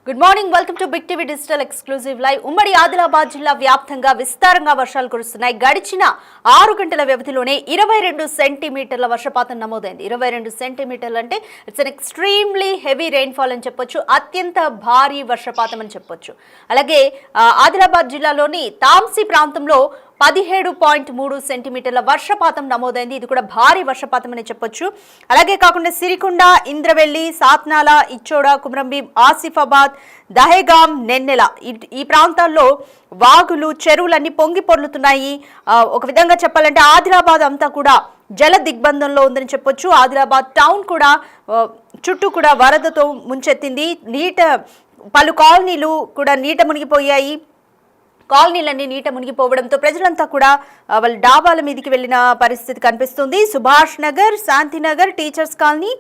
Good morning, welcome to big TV digital exclusive live. ఉమ్మడి ఆదిలాబాద్ జిల్లా వ్యాప్తంగా విస్తారంగా వర్షాలు కురుస్తున్నాయి. గడిచిన 6 గంటల వ్యవధిలోనే 22 సెంటీమీటర్ల వర్షపాతం నమోదైంది. 22 సెంటీమీటర్లు అంటే it's an extremely heavy rainfall అని చెప్పొచ్చు. అత్యంత భారీ వర్షపాతం అని చెప్పొచ్చు. అలాగే ఆదిలాబాద్ జిల్లాలోని తాంసీ ప్రాంతంలో 17.3 సెంటీమీటర్ల వర్షపాతం నమోదైంది. ఇది కూడా భారీ వర్షపాతం అని చెప్పొచ్చు. అలాగే కాకుండా సిరికొండ, ఇంద్రవెల్లి, సాత్నాల, ఇచ్చోడ, కుమ్రంభీం, ఆసిఫాబాద్, దహేగాం, నెన్నెల ఈ ప్రాంతాల్లో వాగులు, చెరువులన్నీ పొంగి పొర్లుతున్నాయి. ఒక విధంగా చెప్పాలంటే ఆదిలాబాద్ అంతా కూడా జల దిగ్బంధంలో ఉందని చెప్పొచ్చు. ఆదిలాబాద్ టౌన్ కూడా చుట్టూ కూడా వరదతో ముంచెత్తింది. పలు కాలనీలు కూడా నీట మునిగిపోయాయి. కాలనీలన్నీ నీట మునిగిపోవడంతో ప్రజలంతా కూడా వాళ్ళ డాబాల మీదకి వెళ్లిన పరిస్థితి కనిపిస్తుంది. Subhash Nagar, Shantinagar, teachers colony,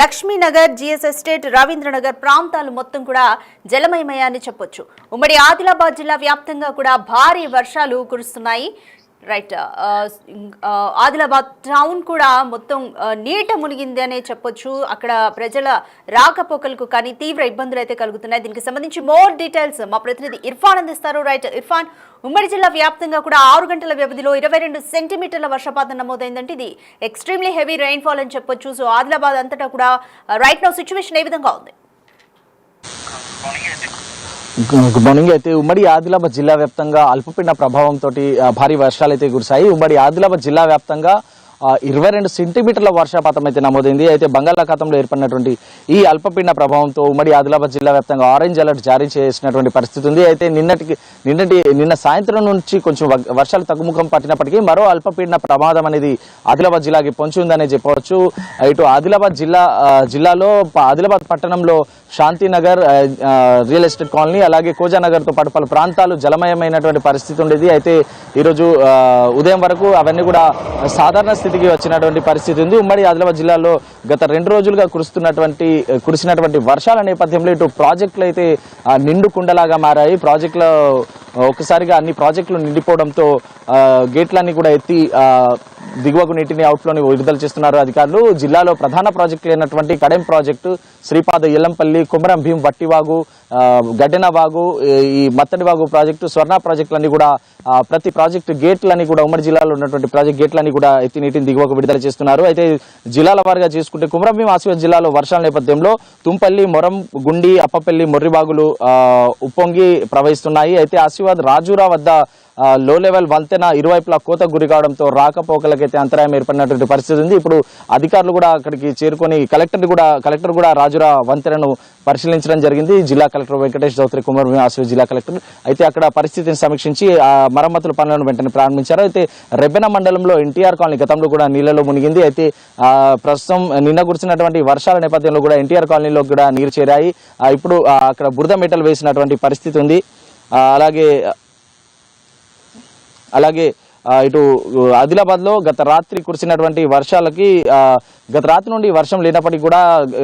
Lakshminagar, GS estate, Ravindranagar ప్రాంతాలు మొత్తం కూడా జలమయమయ్యాయని చెప్పొచ్చు. ఉమ్మడి ఆదిలాబాద్ జిల్లా వ్యాప్తంగా కూడా భారీ వర్షాలు కురుస్తున్నాయి. రైట్, ఆదిలాబాద్ టౌన్ కూడా మొత్తం నీట మునిగింది అనే చెప్పొచ్చు. అక్కడ ప్రజల రాకపోకలకు కానీ తీవ్ర ఇబ్బందులు అయితే కలుగుతున్నాయి. దీనికి సంబంధించి మోర్ డీటెయిల్స్ మా ప్రతినిధి ఇర్ఫాన్ అందిస్తారు. రైట్ ఇర్ఫాన్, ఉమ్మడి జిల్లా వ్యాప్తంగా కూడా 6 గంటల వ్యవధిలో 22 సెంటీమీటర్ల వర్షపాతం నమోదైందంటే ఇది ఎక్స్ట్రీమ్లీ హెవీ రెయిన్ఫాల్ అని చెప్పొచ్చు. సో ఆదిలాబాద్ అంతటా కూడా రైట్ నౌ సిచ్యువేషన్ ఏ విధంగా ఉంది? Good morning. అయితే ఉమ్మడి ఆదిలాబాద్ జిల్లా వ్యాప్తంగా అల్పపీడన ప్రభావంతో భారీ వర్షాలు అయితే కురిశాయి. ఉమ్మడి ఆదిలాబాద్ జిల్లా వ్యాప్తంగా 22 సెంటీమీటర్ల వర్షపాతం అయితే నమోదైంది. అయితే బంగాళాఖాతంలో ఏర్పడినటువంటి ఈ అల్పపీడన ప్రభావంతో ఉమ్మడి ఆదిలాబాద్ జిల్లా వ్యాప్తంగా ఆరెంజ్ అలర్ట్ జారీ చేసినటువంటి పరిస్థితి ఉంది. అయితే నిన్న సాయంత్రం నుంచి కొంచెం వర్షాలు తగ్గుముఖం పట్టినప్పటికీ మరో అల్పపీడన ప్రమాదం అనేది ఆదిలాబాద్ జిల్లాకి పొంచి ఉందనే చెప్పవచ్చు. ఇటు ఆదిలాబాద్ జిల్లాలో ఆదిలాబాద్ పట్టణంలో శాంతినగర్, రియల్ ఎస్టేట్ కాలనీ, అలాగే కోజానగర్ తో పాటు పలు ప్రాంతాలు జలమయమైనటువంటి పరిస్థితి ఉండేది. అయితే ఈరోజు ఉదయం వరకు అవన్నీ కూడా సాధారణ స్థితికి వచ్చినటువంటి పరిస్థితి ఉంది. ఉమ్మడి ఆదిలాబాద్ జిల్లాలో గత 2 రోజులుగా కురిసినటువంటి వర్షాల నేపథ్యంలో ఇటు ప్రాజెక్టులు అయితే నిండు కుండలాగా మారాయి. ప్రాజెక్టులో ఒక్కసారిగా అన్ని ప్రాజెక్టులు నిండిపోవడంతో గేట్లన్నీ కూడా ఎత్తి దిగువకు నీటిని అవుట్లోని విడుదల చేస్తున్నారు అధికారులు. జిల్లాలో ప్రధాన ప్రాజెక్టులు అయినటువంటి కడెం ప్రాజెక్టు, శ్రీపాద ఎల్లంపల్లి, కుమరంభీం వట్టివాగు, గడ్డెనవాగు, ఈ మత్తడివాగు ప్రాజెక్టు, స్వర్ణ ప్రాజెక్టులన్నీ కూడా ప్రతి ప్రాజెక్టు గేట్లన్నీ కూడా ఉమ్మడి జిల్లాలో ఉన్నటువంటి ప్రాజెక్ట్ గేట్లన్నీ కూడా ఎత్తి నీటిని దిగువకు విడుదల చేస్తున్నారు. అయితే జిల్లాల వారిగా చేసుకుంటే కుమరంభీం ఆసిఫాబాద్ జిల్లాలో వర్షాల నేపథ్యంలో తుంపల్లి, మొరం, గుండి, అప్పపల్లి, మొర్రివాగులు ఉప్పొంగి ప్రవహిస్తున్నాయి. అయితే ఆసిఫాబాద్ రాజూరా వద్ద లో లెవెల్ వంతెన ఇరువైపులా కోతకు గురి కావడంతో రాకపోకలకైతే అంతరాయం ఏర్పడినటువంటి పరిస్థితి ఉంది. ఇప్పుడు అధికారులు కూడా అక్కడికి చేరుకొని కలెక్టర్ కూడా రాజురా వంతెనను పరిశీలించడం జరిగింది. జిల్లా కలెక్టర్ వెంకటేష్ చౌదరి, కుమరంభీం ఆసిఫాబాద్ జిల్లా కలెక్టర్ అయితే అక్కడ పరిస్థితిని సమీక్షించి మరమ్మతుల పనులను వెంటనే ప్రారంభించారు. అయితే రెబ్బెన మండలంలో ఎన్టీఆర్ కాలనీ గతంలో కూడా నీళ్లలో మునిగింది. అయితే ప్రస్తుతం నిన్న కురిసినటువంటి వర్షాల నేపథ్యంలో కూడా ఎన్టీఆర్ కాలనీలో కూడా నీరు చేరాయి. ఇప్పుడు అక్కడ బురద మెటలు వేసినటువంటి పరిస్థితి ఉంది. అలాగే ఇటు ఆదిలాబాద్ లో గత రాత్రి కురిసినటువంటి వర్షాలకి గత రాత్రి నుండి వర్షం లేనప్పటికీ కూడా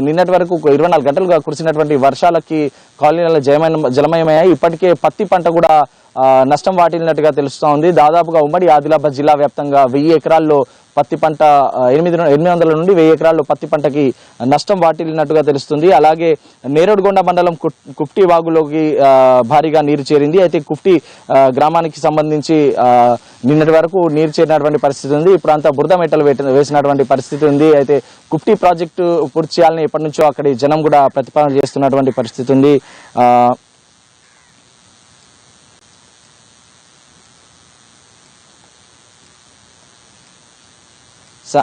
నిన్నటి వరకు 24 గంటలుగా కురిసినటువంటి వర్షాలకి కాలనీల జలమయమయ్యాయి. ఇప్పటికే పత్తి పంట కూడా నష్టం వాటిల్లినట్టుగా తెలుస్తూ ఉంది. దాదాపుగా ఉమ్మడి ఆదిలాబాద్ జిల్లా వ్యాప్తంగా 1000 ఎకరాల్లో పత్తి పంట 800 నుండి 1000 ఎకరాల్లో పత్తి పంటకి నష్టం వాటిల్లినట్టుగా తెలుస్తుంది. అలాగే నేరేడుగొండ మండలం కుఫ్టీ వాగులోకి భారీగా నీరు చేరింది. అయితే కుఫ్టీ గ్రామానికి సంబంధించి నిన్నటి వరకు నీరు చేరినటువంటి పరిస్థితి ఉంది. ఇప్పుడు అంతా బురద మెట్టలు వేసినటువంటి పరిస్థితి ఉంది. అయితే కుఫ్టీ ప్రాజెక్టు పూర్తి చేయాలని ఎప్పటి నుంచో అక్కడి జనం కూడా ప్రతిపాదన చేస్తున్నటువంటి పరిస్థితి ఉంది.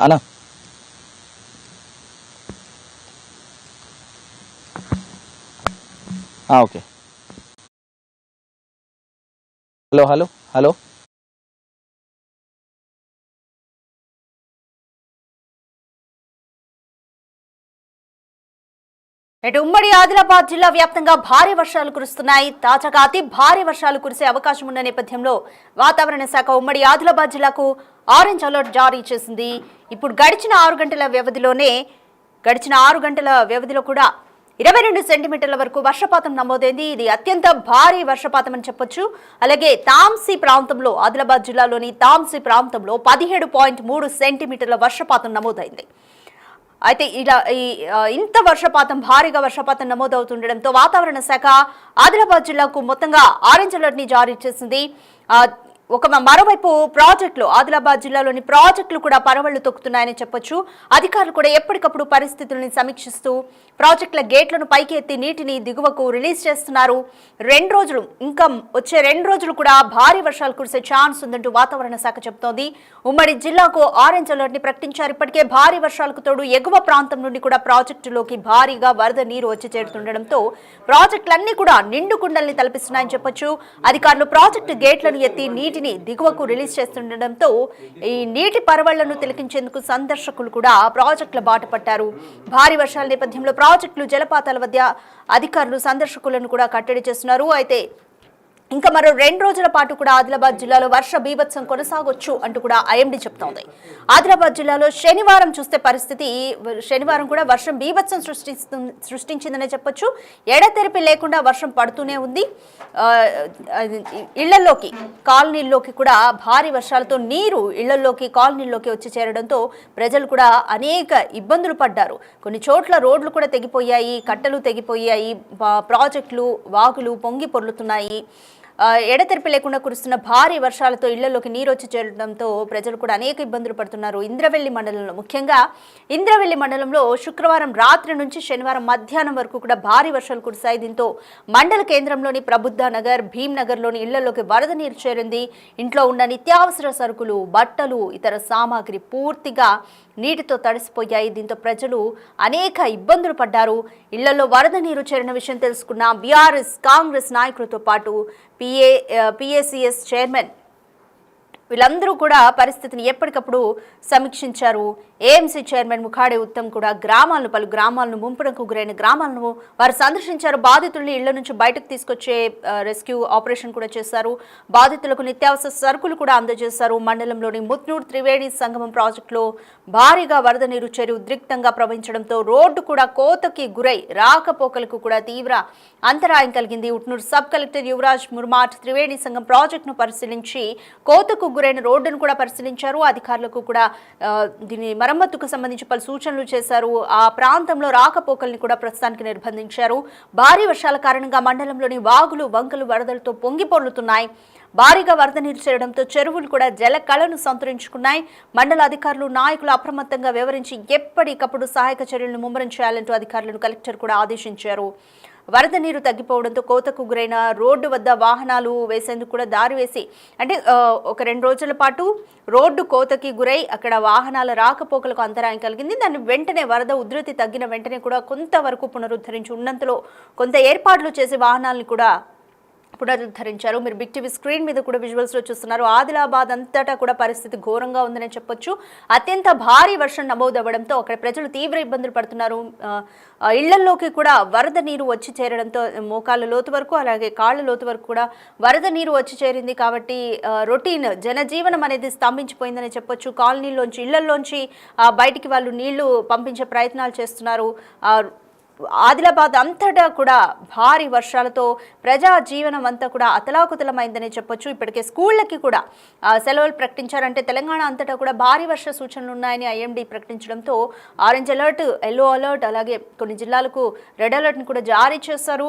అన్నా ఓకే, హలో ఉమ్మడి ఆదిలాబాద్ జిల్లా వ్యాప్తంగా భారీ వర్షాలు కురుస్తున్నాయి. తాజాగా అతి భారీ వర్షాలు కురిసే అవకాశం ఉన్న నేపథ్యంలో వాతావరణ శాఖ ఉమ్మడి ఆదిలాబాద్ జిల్లాకు ఆరెంజ్ అలర్ట్ జారీ చేసింది. ఇప్పుడు గడిచిన 6 గంటల వ్యవధిలో కూడా 22 సెంటీమీటర్ల వరకు వర్షపాతం నమోదైంది. ఇది అత్యంత భారీ వర్షపాతం అని చెప్పొచ్చు. అలాగే తాంసీ ప్రాంతంలో, ఆదిలాబాద్ జిల్లాలోని తాంసీ ప్రాంతంలో 17.3 సెంటీమీటర్ల వర్షపాతం నమోదైంది. అయితే ఇలా ఇంత వర్షపాతం భారీగా వర్షపాతం నమోదవుతుండడంతో వాతావరణ శాఖ ఆదిలాబాద్ జిల్లాకు మొత్తంగా ఆరెంజ్ అలర్ట్ ని జారీ చేసింది. మరోవైపు ప్రాజెక్టులు ఆదిలాబాద్ జిల్లాలోని ప్రాజెక్టులు కూడా పరవళ్లు తొక్కుతున్నాయని చెప్పొచ్చు. అధికారులు కూడా ఎప్పటికప్పుడు పరిస్థితులను సమీక్షిస్తూ ప్రాజెక్టుల గేట్లను పైకి ఎత్తి నీటిని దిగువకు రిలీజ్ చేస్తున్నారు. వచ్చే 2 రోజులు కూడా భారీ వర్షాలు కురిసే ఛాన్స్ ఉందంటూ వాతావరణ శాఖ చెబుతోంది. ఉమ్మడి జిల్లాకు ఆరెంజ్ అలర్ట్ ని ప్రకటించారు. ఇప్పటికే భారీ వర్షాలకు తోడు ఎగువ ప్రాంతం నుండి కూడా ప్రాజెక్టులోకి భారీగా వరద నీరు వచ్చి చేరుతుండడంతో ప్రాజెక్టులన్నీ కూడా నిండు కుండల్ని తలపిస్తున్నాయని చెప్పొచ్చు. అధికారులు ప్రాజెక్టు గేట్లను ఎత్తి నీటిని దిగువకు రిలీజ్ చేస్తుండటంతో ఈ నీటి పరవళ్లను తిలకించేందుకు సందర్శకులు కూడా ప్రాజెక్టుల బాట పట్టారు. భారీ వర్షాల నేపథ్యంలో ప్రాజెక్టులు జలపాతాల వద్ద అధికారులు సందర్శకులను కూడా కట్టడి చేస్తున్నారు. అయితే ఇంకా మరో 2 రోజుల పాటు కూడా ఆదిలాబాద్ జిల్లాలో వర్ష బీభత్సం కొనసాగొచ్చు అంటూ కూడా ఐఎండీ చెప్తోంది. ఆదిలాబాద్ జిల్లాలో శనివారం చూస్తే పరిస్థితి శనివారం కూడా వర్షం బీభత్సం సృష్టించిందనే చెప్పొచ్చు. ఎడతెరిపి లేకుండా వర్షం పడుతూనే ఉంది. ఇళ్లలోకి కాలనీల్లోకి కూడా భారీ వర్షాలతో నీరు ఇళ్లలోకి కాలనీల్లోకి వచ్చి చేరడంతో ప్రజలు కూడా అనేక ఇబ్బందులు పడ్డారు. కొన్ని చోట్ల రోడ్లు కూడా తెగిపోయాయి, కట్టలు తెగిపోయాయి, ప్రాజెక్టులు వాగులు పొంగి పొర్లుతున్నాయి. ఎడతెరిపి లేకుండా కురుస్తున్న భారీ వర్షాలతో ఇళ్లలోకి నీరు వచ్చి చేరడంతో ప్రజలు కూడా అనేక ఇబ్బందులు పడుతున్నారు. ఇంద్రవెల్లి మండలంలో ముఖ్యంగా ఇంద్రవెల్లి మండలంలో శుక్రవారం రాత్రి నుంచి శనివారం మధ్యాహ్నం వరకు కూడా భారీ వర్షాలు కురిశాయి. దీంతో మండల కేంద్రంలోని ప్రబుద్ధ నగర్, భీమ్ నగర్లోని ఇళ్లలోకి వరద నీరు చేరింది. ఇంట్లో ఉన్న నిత్యావసర సరుకులు, బట్టలు, ఇతర సామాగ్రి పూర్తిగా నీటితో తడిసిపోయాయి. దీంతో ప్రజలు అనేక ఇబ్బందులు పడ్డారు. ఇళ్లలో వరద నీరు చేరిన విషయం తెలుసుకున్న బీఆర్ఎస్ కాంగ్రెస్ నాయకులతో పాటు పిఏసిఎస్ చైర్మన్ వీళ్ళందరూ కూడా పరిస్థితిని ఎప్పటికప్పుడు సమీక్షించారు. ఏఎంసీ చైర్మన్ ముఖాడే ఉత్తమ్ కూడా పలు గ్రామాలను ముంపునకు గురైన గ్రామాలను వారు సందర్శించారు. బాధితుల్ని ఇళ్ల నుంచి బయటకు తీసుకొచ్చే రెస్క్యూ ఆపరేషన్ కూడా చేశారు. బాధితులకు నిత్యావసర సరుకులు కూడా అందజేశారు. మండలంలోని ముత్నూర్ త్రివేణి సంగమం ప్రాజెక్టులో భారీగా వరద నీరు చేరి ఉద్రిక్తంగా ప్రవహించడంతో రోడ్డు కూడా కోతకి గురై రాకపోకలకు కూడా తీవ్ర అంతరాయం కలిగింది. ఉట్నూరు సబ్ కలెక్టర్ యువరాజ్ ముర్మాట్ త్రివేణి సంగం ప్రాజెక్టును పరిశీలించి కోతకు గురైన రోడ్డును కూడా పరిశీలించారు. అధికారులకు కూడా దీని మరమ్మతుకు సంబంధించి పలు సూచనలు చేశారు. ఆ ప్రాంతంలో రాకపోకల్ని కూడా ప్రస్తుతానికి నిర్బంధించారు. భారీ వర్షాల కారణంగా మండలంలోని వాగులు వంకలు వరదలతో పొంగి పొర్లుతున్నాయి. భారీగా వరద నీరు చేరడంతో చెరువులు కూడా జల కళను సంతరించుకున్నాయి. మండల అధికారులు నాయకులు అప్రమత్తంగా వ్యవహరించి ఎప్పటికప్పుడు సహాయక చర్యలను ముమ్మరం చేయాలంటూ అధికారులను కలెక్టర్ కూడా ఆదేశించారు. వరద నీరు తగ్గిపోవడంతో కోతకు గురైన రోడ్డు వద్ద వాహనాలు వేసేందుకు కూడా దారి వేసి ఒక 2 రోజుల పాటు రోడ్డు కోతకి గురై అక్కడ వాహనాల రాకపోకలకు అంతరాయం కలిగింది. దాన్ని వెంటనే వరద ఉధృతి తగ్గిన వెంటనే కూడా కొంతవరకు పునరుద్ధరించి ఉన్నంతలో కొంత ఏర్పాట్లు చేసి వాహనాలను కూడా పునరుద్ధరించారు. మీరు బిగ్ టీవీ స్క్రీన్ మీద కూడా విజువల్స్ లో చూస్తున్నారు. ఆదిలాబాద్ అంతటా కూడా పరిస్థితి ఘోరంగా ఉందని చెప్పొచ్చు. అత్యంత భారీ వర్షం నమోదవ్వడంతో అక్కడ ప్రజలు తీవ్ర ఇబ్బందులు పడుతున్నారు. ఇళ్లలోకి కూడా వరద నీరు వచ్చి చేరడంతో మోకాళ్ళ లోతు వరకు అలాగే కాళ్ళ లోతు వరకు కూడా వరద నీరు వచ్చి చేరింది. కాబట్టి రొటీన్ జనజీవనం అనేది స్తంభించిపోయిందని చెప్పొచ్చు. కాలనీలోంచి ఇళ్లలోంచి బయటికి వాళ్ళు నీళ్లు పంపించే ప్రయత్నాలు చేస్తున్నారు. ఆదిలాబాద్ అంతటా కూడా భారీ వర్షాలతో ప్రజా జీవనం అంతా కూడా అతలాకుతలమైందని చెప్పొచ్చు. ఇప్పటికే స్కూళ్ళకి కూడా సెలవులు ప్రకటించారంటే తెలంగాణ అంతటా కూడా భారీ వర్ష సూచనలు ఉన్నాయని ఐఎండీ ప్రకటించడంతో ఆరెంజ్ అలర్ట్, ఎల్లో అలర్ట్ అలాగే కొన్ని జిల్లాలకు రెడ్ అలర్ట్ని కూడా జారీ చేశారు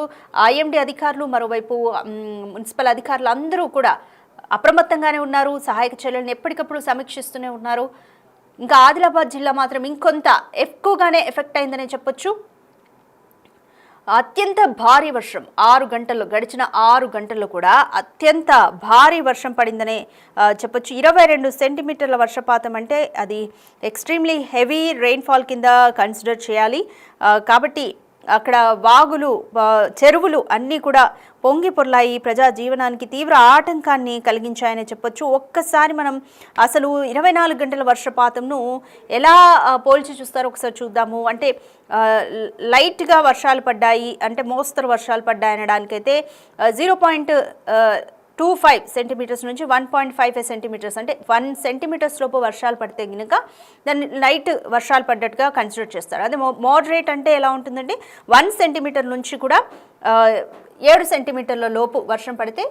ఐఎండీ అధికారులు. మరోవైపు మున్సిపల్ అధికారులు అందరూ కూడా అప్రమత్తంగానే ఉన్నారు. సహాయక చర్యలను ఎప్పటికప్పుడు సమీక్షిస్తూనే ఉన్నారు. ఇంకా ఆదిలాబాద్ జిల్లా మాత్రం ఇంకొంత ఎక్కువగానే ఎఫెక్ట్ అయిందని చెప్పొచ్చు. అత్యంత భారీ వర్షం గడిచిన 6 గంటల్లో కూడా అత్యంత భారీ వర్షం పడిందనే చెప్పొచ్చు. 22 సెంటీమీటర్ల వర్షపాతం అంటే అది ఎక్స్ట్రీమ్లీ హెవీ రెయిన్ఫాల్ కింద కన్సిడర్ చేయాలి. కాబట్టి అక్కడ వాగులు చెరువులు అన్నీ కూడా పొంగి పొర్లాయి. ప్రజా జీవనానికి తీవ్ర ఆటంకాన్ని కలిగించాయని చెప్పొచ్చు. ఒక్కసారి మనం అసలు 24 గంటల వర్షపాతంను ఎలా పోల్చి చూస్తారో ఒకసారి చూద్దాము. అంటే లైట్గా వర్షాలు పడ్డాయి అంటే మోస్తరు వర్షాలు పడ్డాయి అనడానికైతే 0.25 సెంటీమీటర్స్ నుంచి 1.55 సెంటీమీటర్స్ అంటే 1 సెంటీమీటర్స్ లోపు వర్షాలు పడితే కనుక దాన్ని లైట్ వర్షాలు పడ్డట్టుగా కన్సిడర్ చేస్తారు. అదే మోడరేట్ అంటే ఎలా ఉంటుందంటే 1 సెంటీమీటర్ నుంచి కూడా 7 సెంటీమీటర్ల లోపు వర్షం పడితే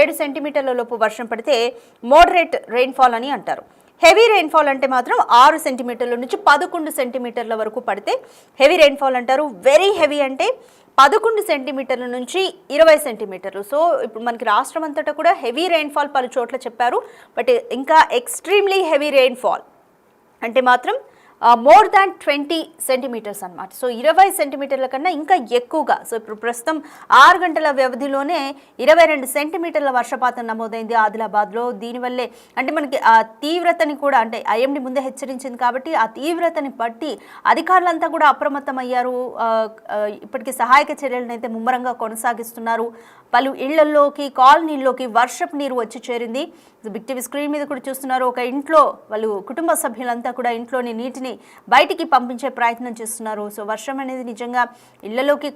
7 సెంటీమీటర్ల లోపు వర్షం పడితే మోడరేట్ రెయిన్ఫాల్ అని అంటారు. హెవీ రెయిన్ఫాల్ అంటే మాత్రం 6 సెంటీమీటర్ల నుంచి 11 సెంటీమీటర్ల వరకు పడితే హెవీ రెయిన్ఫాల్ అంటారు. వెరీ హెవీ అంటే 11 సెంటీమీటర్ల నుంచి 20 సెంటీమీటర్లు. సో ఇప్పుడు మనకి రాష్ట్రం అంతటా కూడా హెవీ రెయిన్ఫాల్ పలు చోట్ల చెప్పారు. బట్ ఇంకా ఎక్స్ట్రీమ్లీ హెవీ రెయిన్ఫాల్ అంటే మాత్రం మోర్ దాన్ 20 సెంటీమీటర్స్ అనమాట. సో 20 సెంటీమీటర్ల కన్నా ఇంకా ఎక్కువగా. సో ఇప్పుడు ప్రస్తుతం 6 గంటల వ్యవధిలోనే 22 సెంటీమీటర్ల వర్షపాతం నమోదైంది ఆదిలాబాద్లో. దీనివల్లే అంటే మనకి ఆ తీవ్రతని కూడా అంటే ఐఎండీ ముందే హెచ్చరించింది కాబట్టి ఆ తీవ్రతని బట్టి అధికారులంతా కూడా అప్రమత్తమయ్యారు. ఇప్పటికీ సహాయక చర్యలను అయితే ముమ్మరంగా కొనసాగిస్తున్నారు. పలు ఇళ్లలోకి కాలనీల్లోకి వర్షపు నీరు వచ్చి చేరింది. బిగ్ టీవీ స్క్రీన్ మీద కూడా చూస్తున్నారు. ఒక ఇంట్లో వాళ్ళు కుటుంబ సభ్యులంతా కూడా ఇంట్లోని నీటిని బయటికి పంపించే ప్రయత్నం చేస్తున్నారు. సో వర్షం అనేది నిజంగా ఇళ్లలోకి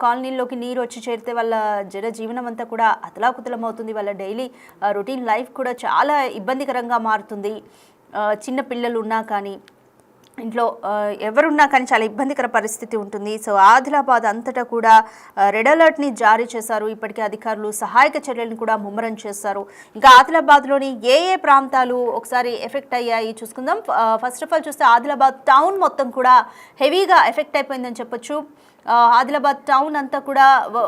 కాలనీల్లోకి నీరు వచ్చి చేరితే వాళ్ళ జనజీవనం అంతా కూడా అతలాకుతలం అవుతుంది. వాళ్ళ డైలీ రొటీన్ లైఫ్ కూడా చాలా ఇబ్బందికరంగా మారుతుంది. చిన్న పిల్లలు ఉన్నా కానీ ఇంట్లో ఎవరున్నా కానీ చాలా ఇబ్బందికర పరిస్థితి ఉంటుంది. సో ఆదిలాబాద్ అంతటా కూడా రెడ్ అలర్ట్ని జారీ చేశారు. ఇప్పటికే అధికారులు సహాయక చర్యలను కూడా ముమ్మరం చేశారు. ఇంకా ఆదిలాబాద్లోని ఏ ప్రాంతాలు ఒకసారి ఎఫెక్ట్ అయ్యాయి చూసుకుందాం. ఫస్ట్ ఆఫ్ ఆల్ చూస్తే ఆదిలాబాద్ టౌన్ మొత్తం కూడా హెవీగా ఎఫెక్ట్ అయిపోయిందని చెప్పొచ్చు. ఆదిలాబాద్ టౌన్ అంతా కూడా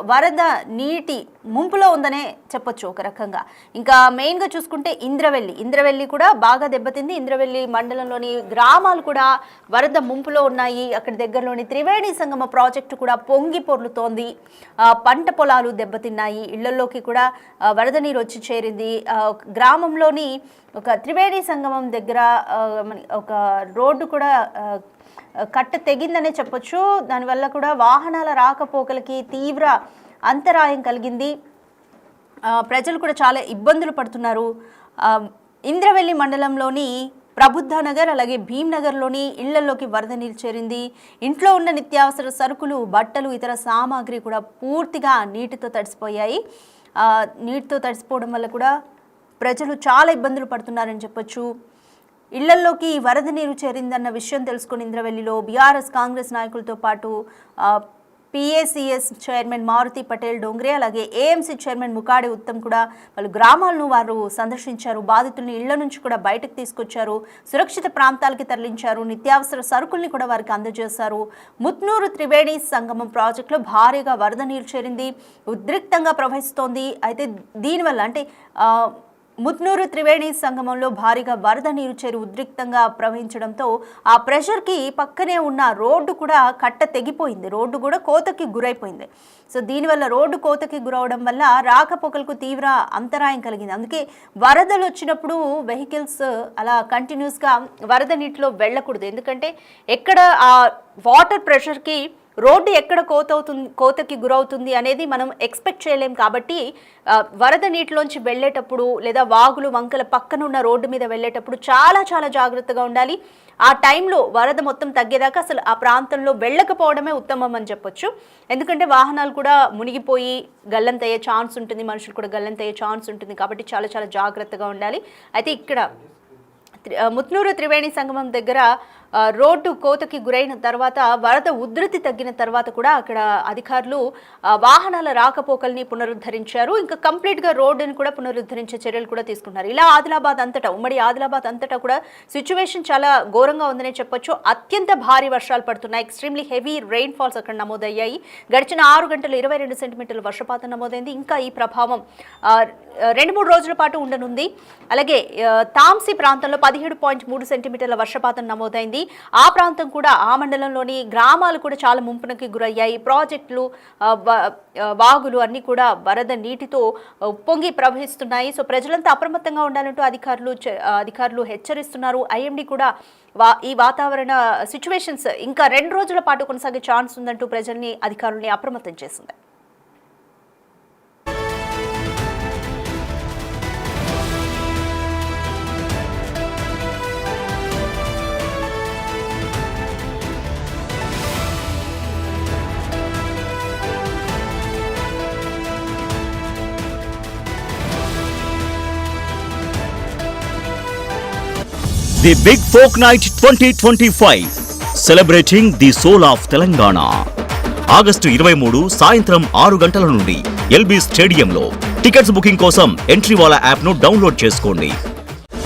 వరద నీటి ముంపులో ఉందనే చెప్పొచ్చు ఒక రకంగా. ఇంకా మెయిన్గా చూసుకుంటే ఇంద్రవెల్లి కూడా బాగా దెబ్బతింది. ఇంద్రవెల్లి మండలంలోని గ్రామాలు కూడా వరద ముంపులో ఉన్నాయి. అక్కడ దగ్గరలోని త్రివేణి సంగమ ప్రాజెక్టు కూడా పొంగి పొర్లుతోంది. పంట పొలాలు దెబ్బతిన్నాయి. ఇళ్లలోకి కూడా వరద నీరు వచ్చి చేరింది. గ్రామంలోని ఒక త్రివేణి సంగమం దగ్గర ఒక రోడ్డు కూడా కట్ట తెగిందనే చెప్పొచ్చు. దానివల్ల కూడా వాహనాల రాకపోకలకి తీవ్ర అంతరాయం కలిగింది. ప్రజలు కూడా చాలా ఇబ్బందులు పడుతున్నారు. ఇంద్రవెల్లి మండలంలోని ప్రబుద్ధానగర్ అలాగే భీమ్నగర్లోని ఇళ్లలోకి వరద నీరు చేరింది. ఇంట్లో ఉన్న నిత్యావసర సరుకులు, బట్టలు, ఇతర సామాగ్రి కూడా పూర్తిగా నీటితో తడిసిపోయాయి. నీటితో తడిసిపోవడం వల్ల కూడా ప్రజలు చాలా ఇబ్బందులు పడుతున్నారని చెప్పొచ్చు. ఇళ్లల్లోకి వరద నీరు చేరిందన్న విషయం తెలుసుకుని ఇంద్రవెల్లిలో బీఆర్ఎస్ కాంగ్రెస్ నాయకులతో పాటు PACS చైర్మన్ మారుతి పటేల్ డోంగ్రే అలాగే AMC చైర్మన్ ముకాడే ఉత్తమ్ కూడా పలు గ్రామాలను వారు సందర్శించారు. బాధితుల్ని ఇళ్ల నుంచి కూడా బయటకు తీసుకొచ్చారు. సురక్షిత ప్రాంతాలకి తరలించారు. నిత్యావసర సరుకుల్ని కూడా వారికి అందజేశారు. ముత్నూరు త్రివేణి సంగమం ప్రాజెక్టులో భారీగా వరద నీరు చేరింది. ఉద్రిక్తంగా ప్రవహిస్తోంది. అయితే దీనివల్ల అంటే ముత్నూరు త్రివేణి సంగమంలో భారీగా వరద నీరు చేరి ఉద్రిక్తంగా ప్రవహించడంతో ఆ ప్రెషర్కి పక్కనే ఉన్న రోడ్డు కూడా కట్ట తెగిపోయింది. రోడ్డు కూడా కోతకి గురైపోయింది. సో దీనివల్ల రోడ్డు కోతకి గురవడం వల్ల రాకపోకలకు తీవ్ర అంతరాయం కలిగింది. అందుకే వరదలు వచ్చినప్పుడు వెహికల్స్ అలా కంటిన్యూస్గా వరద నీటిలో వెళ్ళకూడదు. ఎందుకంటే ఎక్కడ ఆ వాటర్ ప్రెషర్కి రోడ్డు ఎక్కడ కోతకి గురవుతుంది అనేది మనం ఎక్స్పెక్ట్ చేయలేం. కాబట్టి వరద నీటిలోంచి వెళ్ళేటప్పుడు లేదా వాగులు వంకల పక్కన ఉన్న రోడ్డు మీద వెళ్ళేటప్పుడు చాలా చాలా జాగ్రత్తగా ఉండాలి. ఆ టైంలో వరద మొత్తం తగ్గేదాకా అసలు ఆ ప్రాంతంలో వెళ్ళకపోవడమే ఉత్తమం అని చెప్పొచ్చు. ఎందుకంటే వాహనాలు కూడా మునిగిపోయి గల్లంతయ్యే ఛాన్స్ ఉంటుంది, మనుషులు కూడా గల్లంతయ్యే ఛాన్స్ ఉంటుంది. కాబట్టి చాలా చాలా జాగ్రత్తగా ఉండాలి. అయితే ఇక్కడ ముత్నూరు త్రివేణి సంగమం దగ్గర రోడ్డు కోతకి గురైన తర్వాత వరద ఉధృతి తగ్గిన తర్వాత కూడా అక్కడ అధికారులు వాహనాల రాకపోకల్ని పునరుద్ధరించారు. ఇంకా కంప్లీట్గా రోడ్డుని కూడా పునరుద్ధరించే చర్యలు కూడా తీసుకున్నారు. ఇలా ఆదిలాబాద్ అంతటా ఉమ్మడి ఆదిలాబాద్ అంతటా కూడా సిచ్యువేషన్ చాలా ఘోరంగా ఉందనే చెప్పొచ్చు. అత్యంత భారీ వర్షాలు పడుతున్నాయి. ఎక్స్ట్రీమ్లీ హెవీ రెయిన్ ఫాల్స్ అక్కడ నమోదయ్యాయి. గడిచిన 6 గంటలు 22 సెంటీమీటర్ల వర్షపాతం నమోదైంది. ఇంకా ఈ ప్రభావం 2-3 రోజుల పాటు ఉండనుంది. అలాగే తాంసీ ప్రాంతంలో 17.3 సెంటీమీటర్ల వర్షపాతం నమోదైంది. ఆ ప్రాంతం కూడా ఆ మండలంలోని గ్రామాలు కూడా చాలా ముంపునకి గురయ్యాయి. ప్రాజెక్టులు, వాగులు అన్నీ కూడా వరద నీటితో ఉప్పొంగి ప్రవహిస్తున్నాయి. సో ప్రజలంతా అప్రమత్తంగా ఉండాలంటూ అధికారులు హెచ్చరిస్తున్నారు. ఐఎండీ కూడా ఈ వాతావరణ సిచ్యువేషన్స్ ఇంకా 2 రోజుల పాటు కొనసాగే ఛాన్స్ ఉందంటూ ప్రజల్ని అధికారుల్ని అప్రమత్తం చేస్తుంది. The Big Folk Night 2025 celebrating the soul of Telangana. August 23 సాయంత్రం 6 గంటల నుండి LB స్టేడియంలో. టికెట్స్ బుకింగ్ కోసం ఎంట్రీ వాలా యాప్ను డౌన్లోడ్ చేసుకోండి.